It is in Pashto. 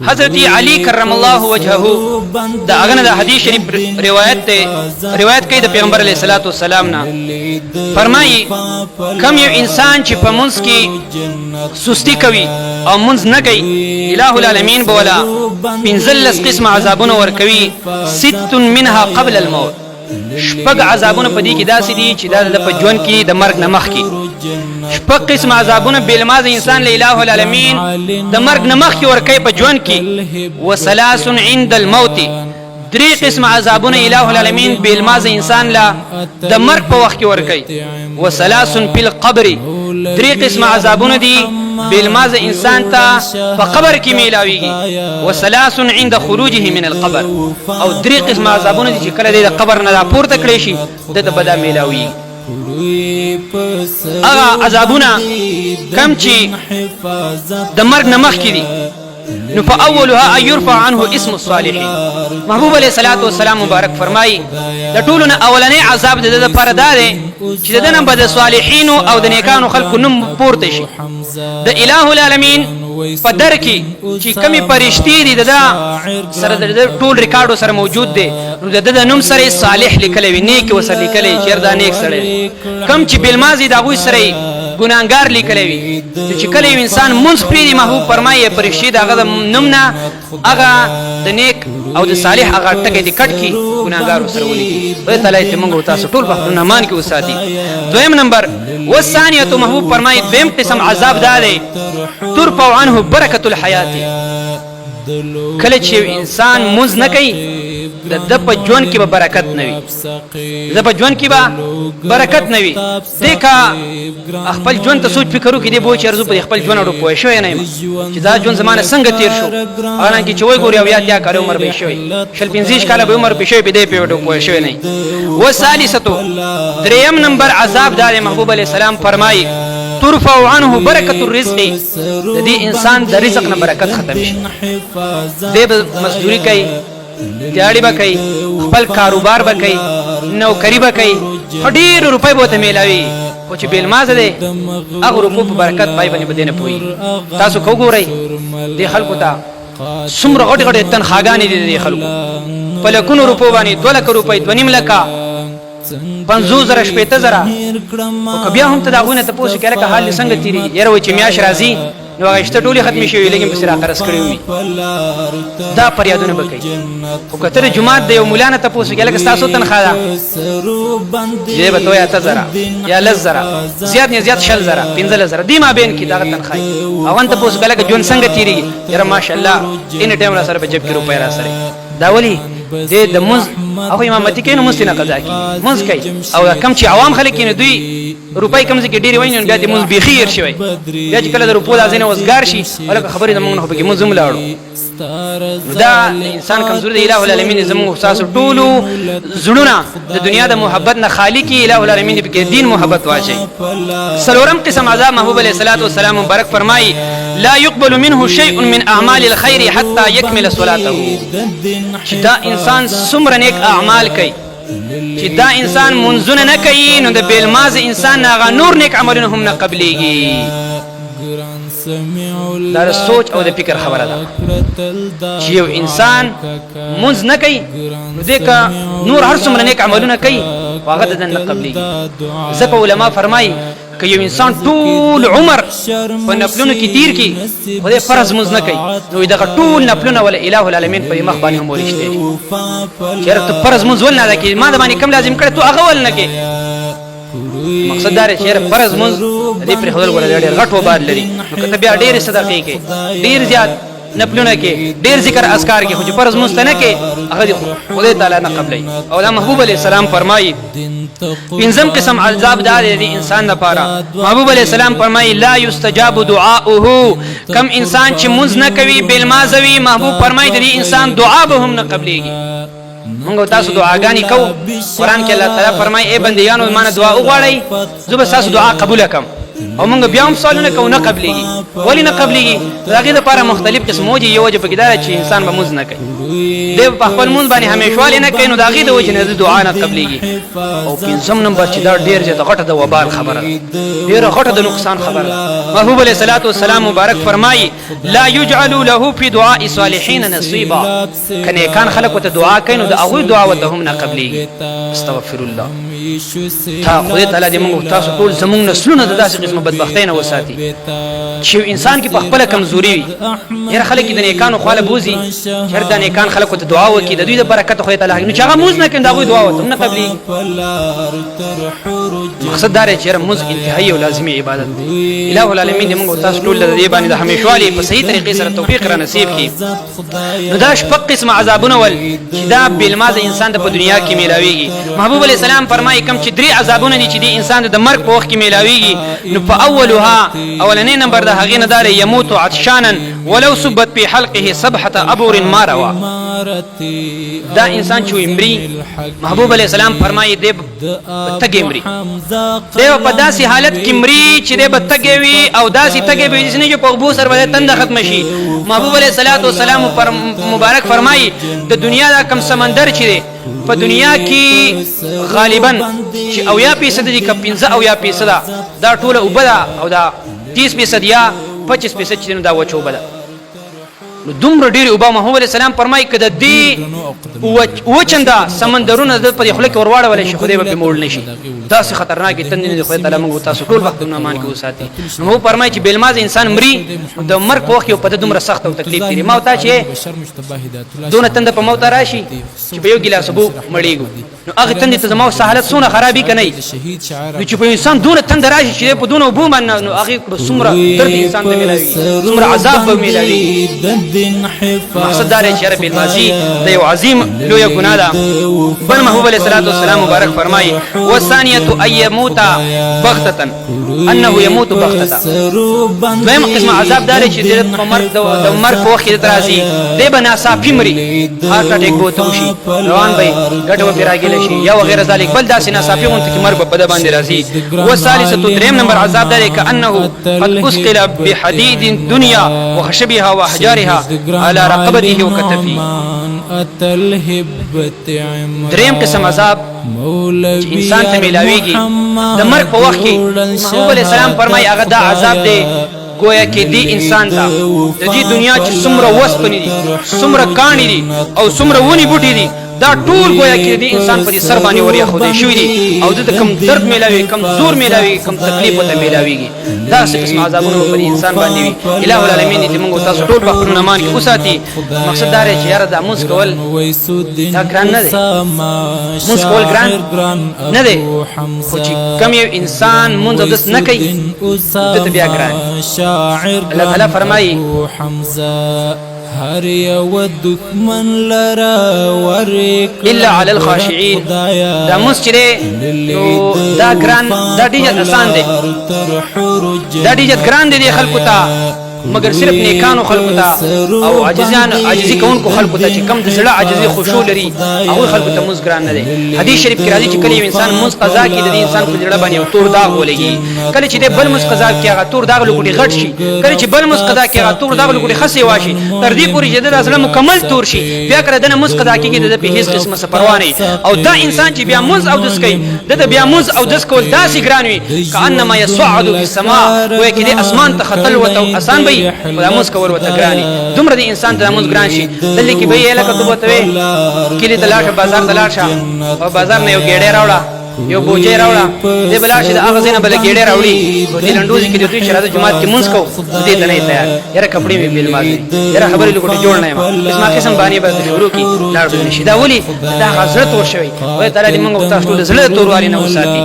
حضرت علی کرم الله وجهه دا اغنه دا حدیث شریف روایت کوي د پیغمبر علیه الصلاۃ والسلام نه فرمایي کم یو انسان چې په منځ کې سستی کوي او منځ نه کوي الہ العالمین بولا پنځلس قسم عذابونه ور کوي ست منها قبل الموت شپږ عذابونه په دې کې داسې دي چې دا د په ژوند کې د مرګ نه مخکې شپږ قسم عذابونه بالماضي انسان له الہ العالمین د مرګ نه مخکې ور کوي په ژوند کې وثلاث عند الموت درې قسم عذابونه الہ العالمین بالماضي انسان له د مرګ په وخت کې ور کوي وثلاث فی القبر درې قسم عذابونه دي بالماضي انسان ته په قبر کې میلاويږي وثلاث عند خروجه من القبر او درې قسم عذابونه دي چې کله د قبر نه راپورته کړي شي د بدا میلاوي هغه عذابونه کم چې د مرګ نه مخکې دي نو فاولها ان يرفع عنه اسم الصالحين محبوب علیہ الصلوۃ والسلام مبارک فرمایي د ټولو نه اولنې عذاب د لپاره دا دی چې د نن بد صالحین او د نیکانو خلکو نوم پورته شي د الہ العالمین په در کې چې کمی پرشتي دي د سره د ټول ریکارډو سره موجود دي نو د نوم سره صالح لیکل وي نیک وسره لیکل چیر دا نیک سره کم چې بالماضي دا غوي سره ګناګار لیکل وي چې کله انسان منځ پری محبوب فرمایي پرشتي دا نوم نه هغه د نیک او د صالح هغه ټکي دي کټ کی ګناګار سره ولي وي تعالی ته موږ تاسو ټول په نمان کې وساتي دویم نمبر والثانيه محبوب فرمایي دویم قسم عذاب دا دی ترفع عنه برکت الحیات کله چې انسان منځ نه کوي د په ژوند کې به برکت نه وي د په ژوند کې به برکت نه وي دیکا خپل ژوند ته سوچ فکر وکړي به چې ارزو په خپل ژوند اړه پوه شوی نه چې دا ژوند زمانه څنګه تیر شو حالانکه چې وای ګوري او یا کار عمر به شوی شل 15 کاله به عمر به شوی به دې په وټو پوه شوی نه وثالثه دریم نمبر عذاب دار محبوب علیہ السلام فرمایي ترفع عنه برکت الرزق د دې انسان د رزق نه برکت ختم شي دې مزدوري کوي دیاړي به کوي خپل کاروبار به کوي نوکری به کوي ډېر روپۍ به ته میلاوي خو چې بالمازه دی هغه روپو په برکت پای باندې بدینه پوي تاسو کو ګورئ دې خلکو ته څومره غټ غټ تنخواګانې دي دې خلکو په لکونو روپو باندې 2 لک روپۍ 2.5 لکه 50,000 شپېته زره او بیا هم ته دا غونه ته پوښتنه کړه که حال څنګه تیری یره و چې میاش راځي نو هغه شته ټولي ختم شي لیکن په سره قرض کړی وي دا پریادونه وکړي او کتر جمعه د یو مولانا ته پوښتنه کړه که تاسو تنخواه ده یې به تویا ته زره یا لزره زیات نه زیات شل زره 15 زره دی ما بین کې دا تنخواه او انت پوښتنه کړه که جون څنګه تیری یره ماشاءالله ان ټیم را سره په جیب کې روپیا را سره دا ولی د مز او امامتی کې نو مستنه قضا کی مز کوي او کم چې عوام خلک نه دوی روپای کم څه کې ډیری ویني بیا د مز بخیر شوی بیا چې کله د روپو لازم وزګار شي ولکه خبرې د موږ نه په کې مزم لاړو دا انسان کمزوري د الہ العالمین زموږ احساس ټولو زړونه د دنیا د محبت نه خالق الہ العالمین په کې دین محبت واچي سلورم قسم عذاب محبوب علیہ الصلوۃ والسلام مبارک فرمایي لا يقبل منه شيء من اعمال الخير حتى يكمل صلاته چې دا انسان څومره نیک اعمال کوي چې دا انسان منځونه نه کوي نو د بالماضي انسان هغه نور نیک عملونه هم نه قبليږي دا سوچ او د فکر خبره ده چې یو انسان منځ نه کوي نو دغه نور هر څومره نیک عملونه کوي هغه د نه قبليږي ځکه علما فرمایي که یو انسان ټول عمر په نفلونو کې تیر کی خو د فرض منځ نه کوي نو دغه ټول نفلونه ول الہ العالمین په مخ باندې هم ورشته چیرته فرض منځ ول نه ده کې ما د باندې کم لازم کړه تو هغه ول نه کې مقصد دا چې فرض منځ دې پر خپل ول ډېر غټ وبار لري نو کته بیا ډېر صدقې کې ډېر زیات نفلونه کې ډېر ذکر اذکار کې خو چې فرض مستنه کې هغه خدای تعالی نه قبلای او دا محبوب علیہ السلام فرمایي پنځم قسم عذاب دار دی انسان لپاره محبوب علیہ السلام فرمایي لا یستجاب دعاؤه کم انسان چې منځ نه کوي بالمازوي محبوب فرمایي دی انسان دعا به هم نه قبليږي موږ تاسو دعاګانی کوو قران کې الله تعالی فرمایي اے بندیانو ایمان دعا وغواړئ زه به تاسو دعا قبول کړم او موږ بیا هم سوالونه کوو نه قبليږي. ولی نه قبليږي؟ دغه لپاره مختلف قسم وجه یو وجه پکې دا چې انسان به مونږ نه کوي، دی په خپل مونږ باندې همیشواله نه کوي، نو دغه د وجه نه دعا نه قبليږي. او پنځم نمبر چې دا ډیر چې غټه د وبال خبره، ډیر غټه د نقصان خبره. محبوب علیه الصلاۃ والسلام مبارک فرمایي لا يجعل له في دعاء صالحين نصيبا، کنه کان خلق ته دعا کوي نو د هغه دعا وته هم نه قبليږي. استغفر الله. تا خدای تعالی دې موږ تاسو ټول زموږ نسلونه د داسې قسمه بدبختۍ نه وساتي چې انسان کې په خپل کمزوري وي. هر خلک د نیکانو خواله بوزي، هر د نیکان خلکو ته دعا وکړي د دوی د برکت خدای تعالی نو چې هغه موږ نه کوي دا غوي دعا وته نه قبلي. مقصد دا دی چې موږ انتهایی او لازمي عبادت دی. الہ العالمین دې موږ تاسو ټول د دې باندې د همیشوالي په صحیح طریقې سره توفیق را نصیب کړي. نو دا شپږ قسم عذابونه ول چې دا بالماز انسان د په دنیا کې میلاويږي. محبوب علیه السلام فرمایي کوم چې درې عذابونه دي چې د انسان د مرګ په وخت کې میلاويږي، نو په اولها اولنې نمبر د هغې نه دا دی يموت عطشانا ولو صبت في حلقه سبحه ابور ما روا. دا انسان چې مري، محبوب علیه السلام فرمایي دی تګي مري، دی په داسې حالت کې مري چې دی تګي وي او داسې تګي وي چې نه په اوبو سره باندې تند ختم شي. محبوب علیه الصلاۃ والسلام مبارک فرمایي د دنیا دا کم سمندر چې دی په دنیا کې غالبا چې 80% دي که 50% دا ټوله اوبه ده او دا 30% یا 25% چې دا وچه اوبه ده. نو دومره ډېرې اوبه محمد علیه السلام فرمایي که د دې وچنده سمندرونه د په خوله کې ور واړولی شي خدای به پرې موړ نه شي. داسې خطرناکې تندې نه دي خدای تعالی موږ تاسو ټول وخت په امان کې وساتي. نو هو فرمایي چې بالماز انسان مري د مرګ په وخت کې په دومره سخت او تکلیف تیري ما ته چې دونه تنده په موت راشي چې په یو ګیلاس اوبو مړېږو، نو هغه تندې ته زما حالت څونه خرابي که نه نو چې په انسان دونه تنده راشي چې په دونه اوبو باندې نو هغې به څومره درد انسان ته میلاوي، څومره عذاب به میلاوي. مقصد دا دی چې رب الماضي د یو عظیم لویه ګناه ده. بل محبوب علیه الصلاۃ والسلام مبارک فرمایي والثانیة ان يموت بغتة، انه يموت بغتة. دویم قسم عذاب دا دی چې د مرګ په وخت کې درته راځي، دی به ناڅاپي مري، هارټ اټیک به ورته وشي، روان به یې ګټه به پرې راګیله شي یا وغیره ذلک، بل داسې ناڅاپي غوندې کې مرګ به په ده باندې راځي. والثالثة دریم نمبر عذاب دا دی كأنه قد أثقل بحديد الدنيا وخشبها وأحجارها على رقبته وكتفه. دریم قسم عذاب چې انسان ته میلاویږي د مرګ په وخت کې، محبوب علیه السلام فرمایي هغه دا عذاب دی گویا کې دی انسان ته د دې دنیا چې څومره وسپنې دي، څومره کاڼي دي او څومره ونې بوټي دي، دا ټول گویا کې دی انسان په دې سر باندې وریا خودي شوی دي او د کم درد میلاوي، کم زور میلاوي، کم تکلیف وته میلاويږي. دا څه قسم عذابونه په انسان باندې وي. الہ العالمین دې موږ تاسو ټول په خپل امان کې وساتي. مقصد دا دی چې یاره دا موږ کول دا ګران نه دی، موږ کول ګران نه دی، خو چې کم یو انسان موږ داس نه کوي ته بیا ګران. الله تعالی فرمایي هر یو دښمن لرا ورکړه الا علی الخاشعين. دا مسجد دا ګران، دا ډېر آسان دی، دا ډېر ګران دی خلکو ته، مگر صرف نیکانو خلکو ته او عاجزي کوونکو خلکو ته چې کم د زړه عاجزي خشوع لري هغوی خلکو ته مونځ ګران نه دی. حدیث شریف کې راځي چې کله یو انسان مونځ قضا کړي د دې انسان په زړه باندې یو تور داغ ولګي، کله چې دی بل مونځ قضا کړي هغه تور داغ لوګوټي غټ شي، کله چې بل مونځ قضا کړي هغه تور داغ لوګوټي خسې واشي، تر دې پورې چې د زړه مکمل تور شي، بیا کله دنه مونځ قضا کېږي د په هیڅ قسمه څه پروا نه. او دا انسان چې بیا مونځ او دس کوي د بیا مونځ او دس کول داسې ګران وي کأنما يصعد في السماء، وایي کې د اسمان ته ختل وته آسان وي کور وته ګرانی. دومره دی انسان ته موږ ګران شي دلته کې به یې لکه ته وته کلی ته لاړ بازار ته لاړ شه او بازار نه یو ګېډه راوړه یو بوجه راوړه دې بل شي د هغه زینه بل ګېډه راوړي دې لنډوزي کې دوی شراده جماعت کې مونږ کو دې ته نه تیار یاره کپڑے می بیل مازي یاره خبرې لګوټه جوړ نه یم اسما قسم باندې به شروع کی لاړ به نشي دا ولي دا حضرت ور شوی وای تعالی دې موږ تاسو ټول زړه تور واري نه وساتي.